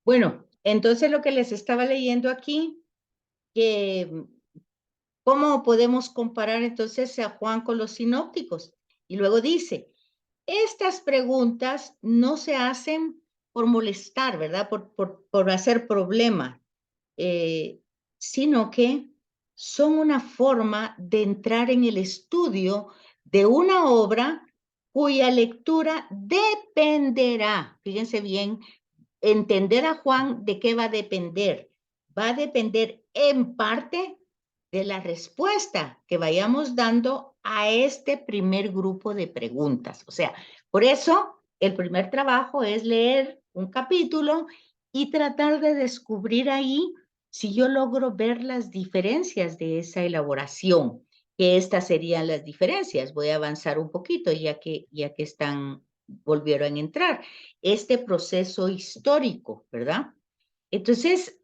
Bueno, entonces lo que les estaba leyendo aquí, que cómo podemos comparar entonces a Juan con los sinópticos. Y luego dice, estas preguntas no se hacen por molestar, ¿verdad? Por hacer problema, eh, sino que son una forma de entrar en el estudio de una obra cuya lectura dependerá, fíjense bien, entender a Juan de qué va a depender. Va a depender en parte de la respuesta que vayamos dando a este primer grupo de preguntas. O sea, por eso el primer trabajo es leer un capítulo y tratar de descubrir ahí si yo logro ver las diferencias de esa elaboración, que estas serían las diferencias. Voy a avanzar un poquito ya que volvieron a entrar este proceso histórico, ¿verdad? Entonces,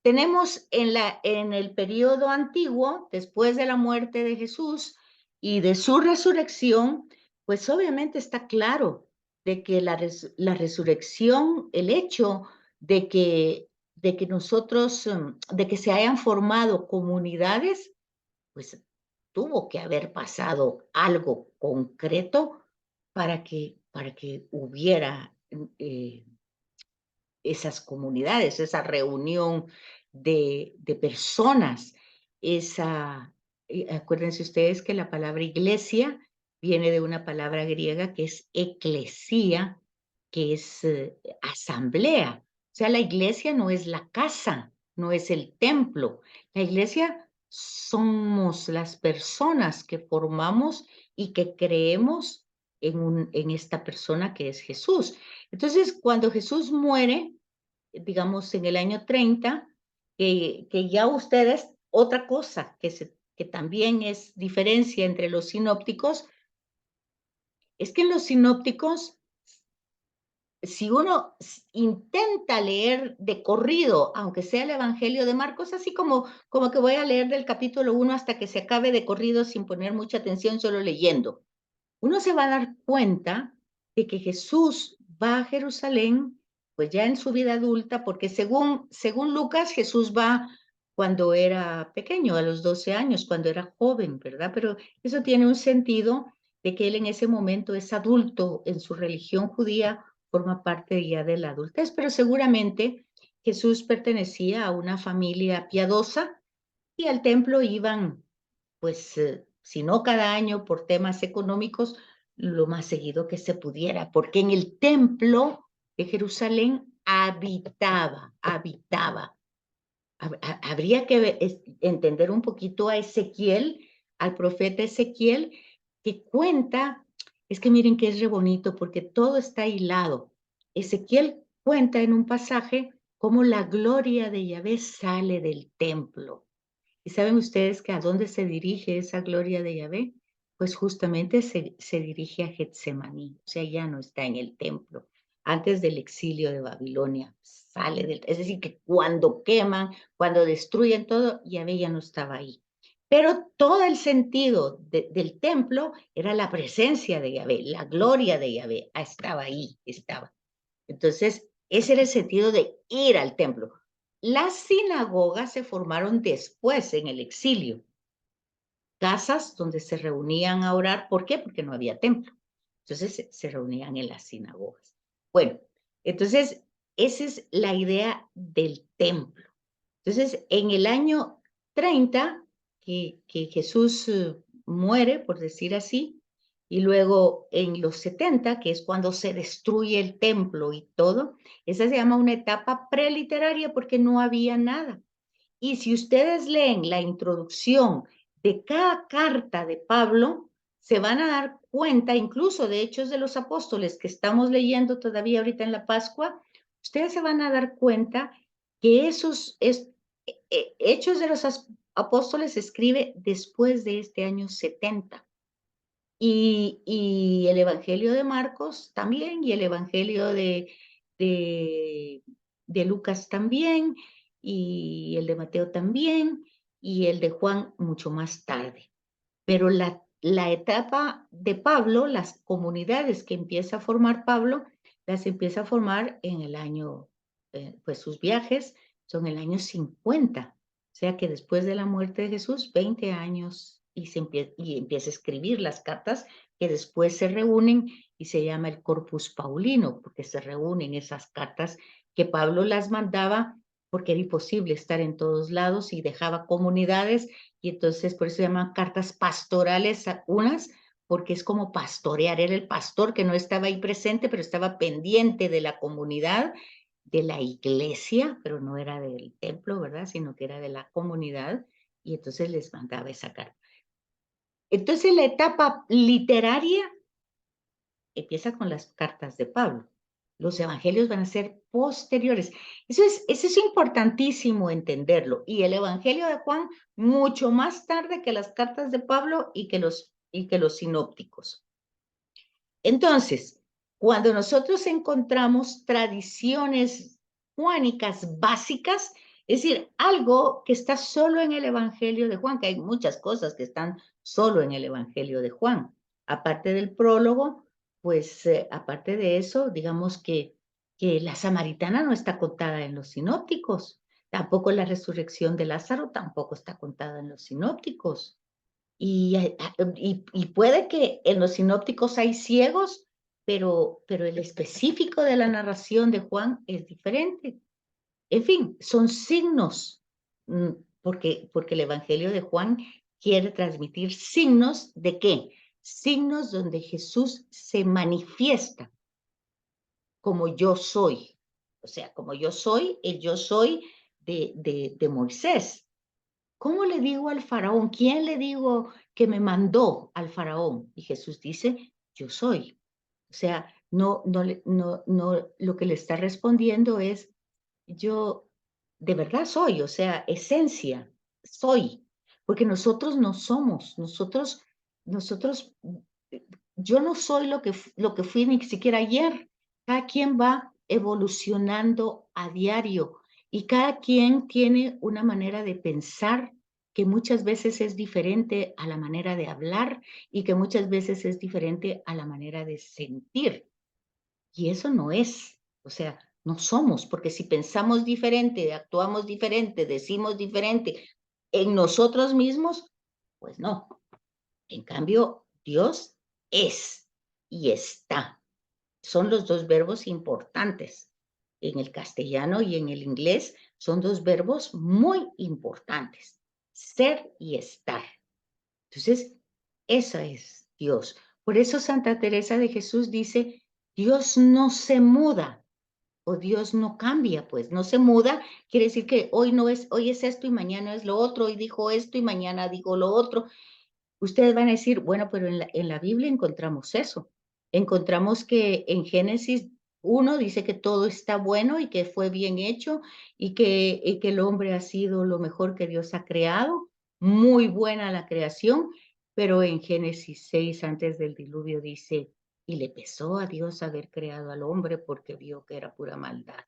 tenemos en el periodo antiguo, después de la muerte de Jesús y de su resurrección, pues obviamente está claro de que la resurrección, el hecho de que nosotros, de que se hayan formado comunidades, pues tuvo que haber pasado algo concreto para que hubiera esas comunidades, esa reunión de personas, acuérdense ustedes que la palabra iglesia viene de una palabra griega que es eclesía, que es asamblea. O sea, la iglesia no es la casa, no es el templo. La iglesia somos las personas que formamos y que creemos en esta persona que es Jesús. Entonces, cuando Jesús muere, digamos, en el año 30, que ya ustedes, otra cosa que también es diferencia entre los sinópticos, es que en los sinópticos, si uno intenta leer de corrido, aunque sea el Evangelio de Marcos, así como que voy a leer del capítulo 1 hasta que se acabe de corrido sin poner mucha atención, solo leyendo, uno se va a dar cuenta de que Jesús va a Jerusalén, pues ya en su vida adulta, porque según Lucas, Jesús va cuando era pequeño, a los 12 años, cuando era joven, ¿verdad? Pero eso tiene un sentido de que él en ese momento es adulto en su religión judía, forma parte ya de la adultez, pero seguramente Jesús pertenecía a una familia piadosa y al templo iban pues, si no cada año por temas económicos, lo más seguido que se pudiera, porque en el templo de Jerusalén habitaba. Habría que entender un poquito a Ezequiel, al profeta Ezequiel, que cuenta, es que miren que es re bonito porque todo está hilado. Ezequiel cuenta en un pasaje cómo la gloria de Yahvé sale del templo. ¿Y saben ustedes que a dónde se dirige esa gloria de Yahvé? Pues justamente se dirige a Getsemaní, o sea, ya no está en el templo. Antes del exilio de Babilonia, es decir, que cuando queman, cuando destruyen todo, Yahvé ya no estaba ahí. Pero todo el sentido del templo era la presencia de Yahvé, la gloria de Yahvé, estaba ahí, estaba. Entonces, ese era el sentido de ir al templo. Las sinagogas se formaron después en el exilio, casas donde se reunían a orar. ¿Por qué? Porque no había templo. Entonces se reunían en las sinagogas. Bueno, entonces esa es la idea del templo. Entonces, en el año 30, que Jesús muere, por decir así, y luego en los 70, que es cuando se destruye el templo y todo, esa se llama una etapa preliteraria porque no había nada. Y si ustedes leen la introducción de cada carta de Pablo, se van a dar cuenta, incluso de Hechos de los Apóstoles que estamos leyendo todavía ahorita en la Pascua, ustedes se van a dar cuenta que Hechos de los Apóstoles se escribe después de este año 70. Y el Evangelio de Marcos también, y el Evangelio de, de Lucas también, y el de Mateo también, y el de Juan mucho más tarde. Pero la etapa de Pablo, las comunidades que empieza a formar Pablo, las empieza a formar en el año pues sus viajes son el año 50, o sea que después de la muerte de Jesús, 20 años, y empieza a escribir las cartas que después se reúnen y se llama el Corpus Paulino, porque se reúnen esas cartas que Pablo las mandaba porque era imposible estar en todos lados y dejaba comunidades, y entonces por eso se llaman cartas pastorales unas, porque es como pastorear, era el pastor que no estaba ahí presente, pero estaba pendiente de la comunidad, de la iglesia, pero no era del templo, ¿verdad? Sino que era de la comunidad, y entonces les mandaba esa carta. Entonces la etapa literaria empieza con las cartas de Pablo. Los evangelios van a ser posteriores. Eso es importantísimo entenderlo. Y el evangelio de Juan mucho más tarde que las cartas de Pablo y que los sinópticos. Entonces, cuando nosotros encontramos tradiciones juánicas básicas, es decir, algo que está solo en el Evangelio de Juan, que hay muchas cosas que están solo en el Evangelio de Juan. Aparte del prólogo, pues aparte de eso, digamos que la samaritana no está contada en los sinópticos, tampoco la resurrección de Lázaro tampoco está contada en los sinópticos. Y puede que en los sinópticos hay ciegos, pero el específico de la narración de Juan es diferente. En fin, son signos, porque el Evangelio de Juan quiere transmitir signos ¿de qué? Signos donde Jesús se manifiesta como yo soy. O sea, como yo soy, el yo soy de Moisés. ¿Cómo le digo al faraón? ¿Quién le digo que me mandó al faraón? Y Jesús dice, yo soy. O sea, no, lo que le está respondiendo es, yo de verdad soy, o sea, esencia, soy. Porque nosotros no somos, nosotros, yo no soy lo que fui ni siquiera ayer. Cada quien va evolucionando a diario y cada quien tiene una manera de pensar que muchas veces es diferente a la manera de hablar y que muchas veces es diferente a la manera de sentir. Y eso no es, o sea, no somos, porque si pensamos diferente, actuamos diferente, decimos diferente en nosotros mismos, pues no. En cambio, Dios es y está. Son los dos verbos importantes. En el castellano y en el inglés son dos verbos muy importantes, ser y estar. Entonces, eso es Dios. Por eso Santa Teresa de Jesús dice, Dios no se muda o Dios no cambia, pues no se muda, quiere decir que hoy es esto y mañana es lo otro, hoy dijo esto y mañana digo lo otro. Ustedes van a decir, bueno, pero en la Biblia encontramos eso. Encontramos que en Génesis 1 dice que todo está bueno y que fue bien hecho y que el hombre ha sido lo mejor que Dios ha creado. Muy buena la creación, pero en Génesis 6, antes del diluvio, dice, y le pesó a Dios haber creado al hombre porque vio que era pura maldad.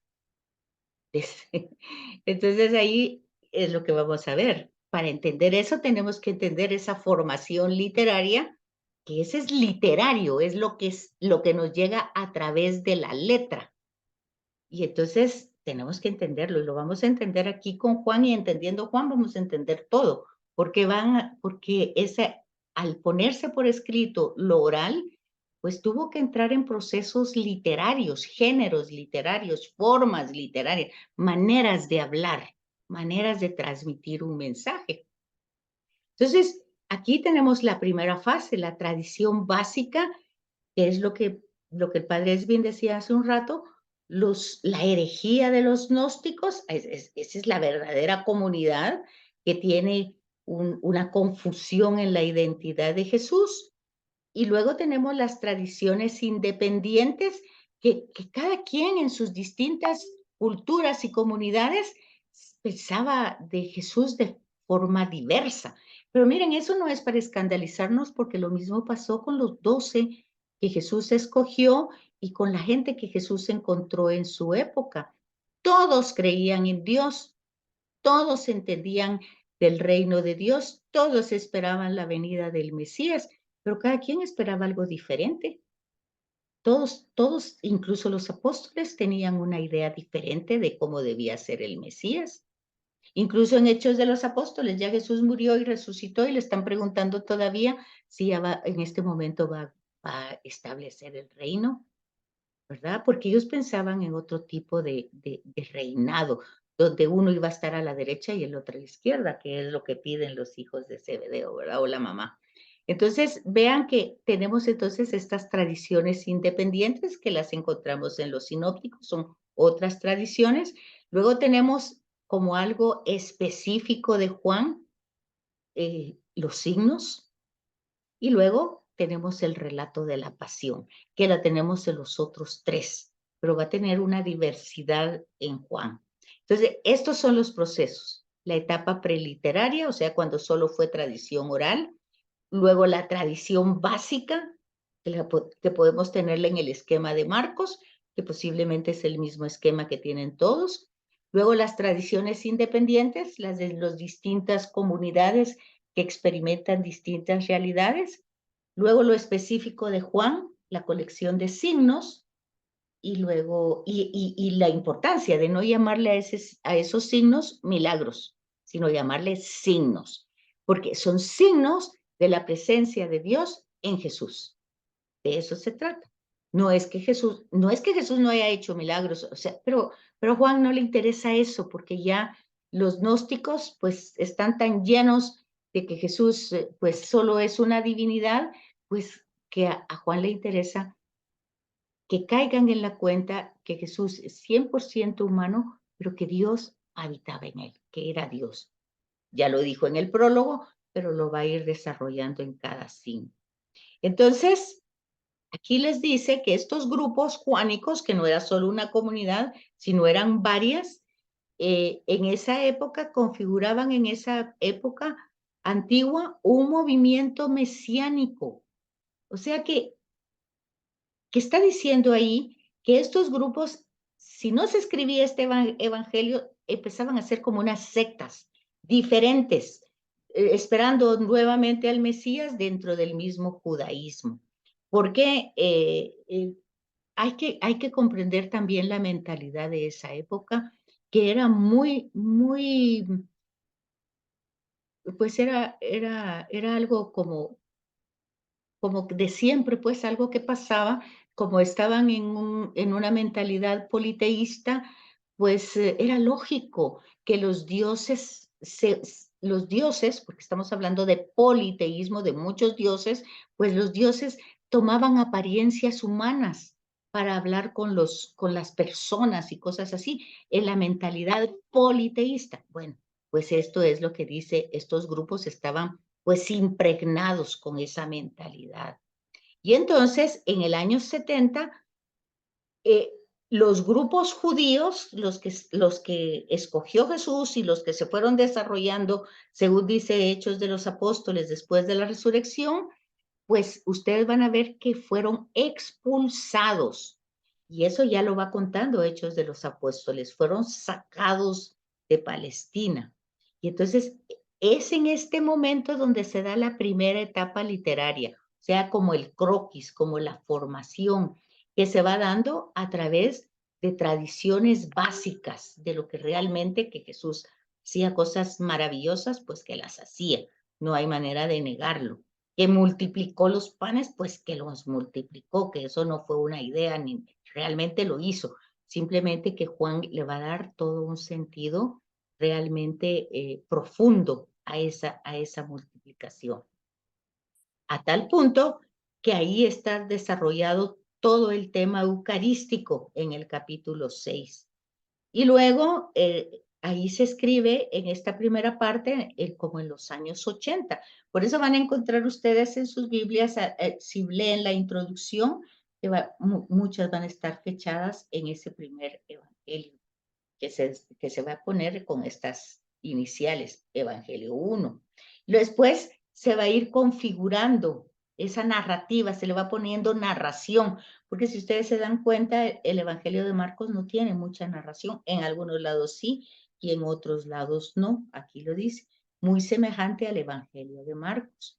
Entonces ahí es lo que vamos a ver. Para entender eso tenemos que entender esa formación literaria, que ese es literario, es lo que nos llega a través de la letra. Y entonces tenemos que entenderlo y lo vamos a entender aquí con Juan y entendiendo Juan vamos a entender todo, porque al ponerse por escrito lo oral, pues tuvo que entrar en procesos literarios, géneros literarios, formas literarias, maneras de hablar, maneras de transmitir un mensaje. Entonces, aquí tenemos la primera fase, la tradición básica, que es lo que el padre Esvin decía hace un rato, la herejía de los gnósticos, esa es la verdadera comunidad que tiene una confusión en la identidad de Jesús. Y luego tenemos las tradiciones independientes que cada quien en sus distintas culturas y comunidades pensaba de Jesús de forma diversa. Pero miren, eso no es para escandalizarnos porque lo mismo pasó con los 12 que Jesús escogió y con la gente que Jesús encontró en su época. Todos creían en Dios, todos entendían del reino de Dios, todos esperaban la venida del Mesías, pero cada quien esperaba algo diferente. todos, incluso los apóstoles, tenían una idea diferente de cómo debía ser el Mesías. Incluso en Hechos de los Apóstoles, ya Jesús murió y resucitó y le están preguntando todavía si ya va, en este momento va a establecer el reino, ¿verdad? Porque ellos pensaban en otro tipo de reinado, donde uno iba a estar a la derecha y el otro a la izquierda, que es lo que piden los hijos de Zebedeo, ¿verdad? O la mamá. Entonces, vean que tenemos entonces estas tradiciones independientes que las encontramos en los sinópticos, son otras tradiciones. Luego tenemos como algo específico de Juan, los signos, y luego tenemos el relato de la pasión, que la tenemos en los otros tres, pero va a tener una diversidad en Juan. Entonces, estos son los procesos. La etapa preliteraria, o sea, cuando solo fue tradición oral. Luego la tradición básica, que podemos tenerla en el esquema de Marcos, que posiblemente es el mismo esquema que tienen todos. Luego las tradiciones independientes, las de las distintas comunidades que experimentan distintas realidades. Luego lo específico de Juan, la colección de signos, y luego, y la importancia de no llamarle a esos signos milagros, sino llamarles signos, porque son signos de la presencia de Dios en Jesús. De eso se trata. No es que Jesús no haya hecho milagros, o sea, pero a Juan no le interesa eso, porque ya los gnósticos pues están tan llenos de que Jesús pues solo es una divinidad, pues que a Juan le interesa que caigan en la cuenta que Jesús es 100% humano, pero que Dios habitaba en él, que era Dios. Ya lo dijo en el prólogo, pero lo va a ir desarrollando en cada signo. Entonces, aquí les dice que estos grupos juánicos, que no era solo una comunidad, sino eran varias, en esa época configuraban en esa época antigua un movimiento mesiánico. O sea que está diciendo ahí que estos grupos, si no se escribía este evangelio, empezaban a ser como unas sectas diferentes, esperando nuevamente al Mesías dentro del mismo judaísmo. Porque hay que comprender también la mentalidad de esa época, que era muy, muy, pues era algo como de siempre, pues algo que pasaba, como estaban en una mentalidad politeísta, pues era lógico que los dioses, porque estamos hablando de politeísmo, de muchos dioses, pues los dioses tomaban apariencias humanas para hablar con las personas y cosas así, en la mentalidad politeísta. Bueno, pues esto es lo que dice, estos grupos estaban pues impregnados con esa mentalidad. Y entonces, en el año 70, eh, los grupos judíos, los que escogió Jesús y los que se fueron desarrollando, según dice Hechos de los Apóstoles, después de la resurrección, pues ustedes van a ver que fueron expulsados. Y eso ya lo va contando Hechos de los Apóstoles. Fueron sacados de Palestina. Y entonces es en este momento donde se da la primera etapa literaria, o sea, como el croquis, como la formación que se va dando a través de tradiciones básicas de lo que realmente que Jesús hacía cosas maravillosas, pues que las hacía. No hay manera de negarlo. Que multiplicó los panes, pues que los multiplicó, que eso no fue una idea, ni realmente lo hizo. Simplemente que Juan le va a dar todo un sentido realmente profundo a esa multiplicación. A tal punto que ahí está desarrollado todo el tema eucarístico en el capítulo 6. Y luego, ahí se escribe en esta primera parte como en los años 80. Por eso van a encontrar ustedes en sus Biblias, si leen la introducción, muchas van a estar fechadas en ese primer evangelio, que se va a poner con estas iniciales, Evangelio 1. Después se va a ir configurando esa narrativa, se le va poniendo narración, porque si ustedes se dan cuenta, el Evangelio de Marcos no tiene mucha narración, en algunos lados sí y en otros lados no, aquí lo dice, muy semejante al Evangelio de Marcos.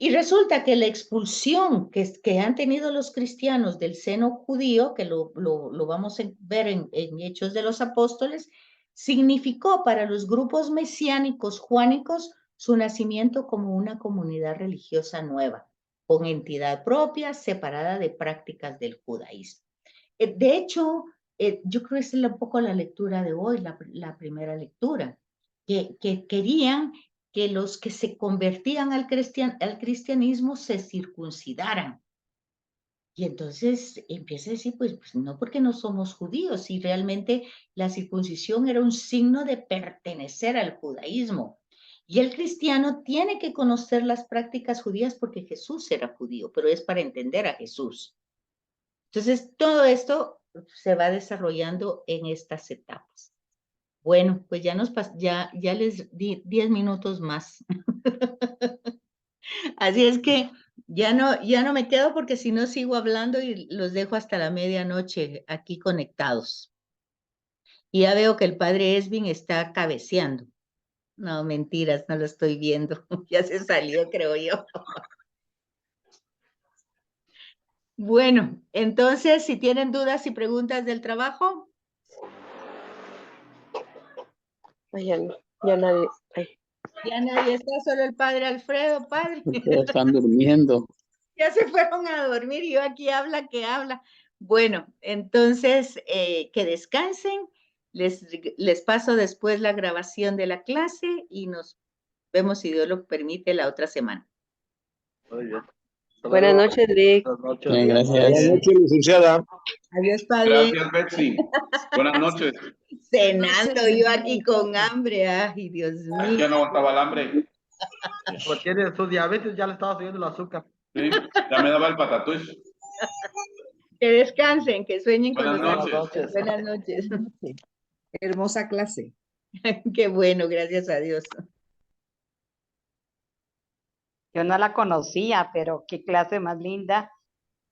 Y resulta que la expulsión que han tenido los cristianos del seno judío, que lo vamos a ver en Hechos de los Apóstoles, significó para los grupos mesiánicos juánicos su nacimiento como una comunidad religiosa nueva, con entidad propia, separada de prácticas del judaísmo. De hecho, yo creo que es un poco la lectura de hoy, la primera lectura, que querían que los que se convertían al cristianismo se circuncidaran. Y entonces empieza a decir, pues no, porque no somos judíos, y realmente la circuncisión era un signo de pertenecer al judaísmo. Y el cristiano tiene que conocer las prácticas judías porque Jesús era judío, pero es para entender a Jesús. Entonces, todo esto se va desarrollando en estas etapas. Bueno, pues ya les di 10 minutos más. Así es que ya no me quedo porque si no sigo hablando y los dejo hasta la medianoche aquí conectados. Y ya veo que el padre Esvin está cabeceando. No, mentiras, no lo estoy viendo. Ya se salió, creo yo. Bueno, entonces, si tienen dudas y preguntas del trabajo. Ay, ya nadie. Ay. Ya nadie está, solo el padre Alfredo, padre. Todos están durmiendo. Ya se fueron a dormir y yo aquí habla que habla. Bueno, entonces, que descansen. Les paso después la grabación de la clase y nos vemos, si Dios lo permite, la otra semana. Muy bien. Buenas noches, Rick. Buenas noches. Bien, Buenas gracias. noches, licenciada. Adiós, padre. Gracias, Betsy. Buenas noches. Cenando yo aquí con hambre. Ay, Dios mío. Ya no aguantaba el hambre. Pues tiene su diabetes, ya le estaba subiendo el azúcar. Sí, ya me daba el patatús. Que descansen, que sueñen con Buenas nosotros. noches. Buenas noches. Hermosa clase. Qué bueno, gracias a Dios. Yo no la conocía, pero qué clase más linda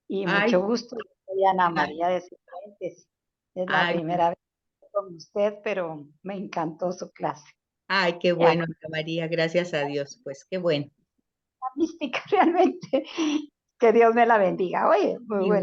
y Ay. mucho gusto. Soy Ana María de Cifuentes. Es la Ay. primera vez con usted, pero me encantó su clase. Ay, qué bueno, Ana María, gracias a Dios. Pues qué bueno. La mística realmente. Que Dios me la bendiga. Oye, muy Igual. buena.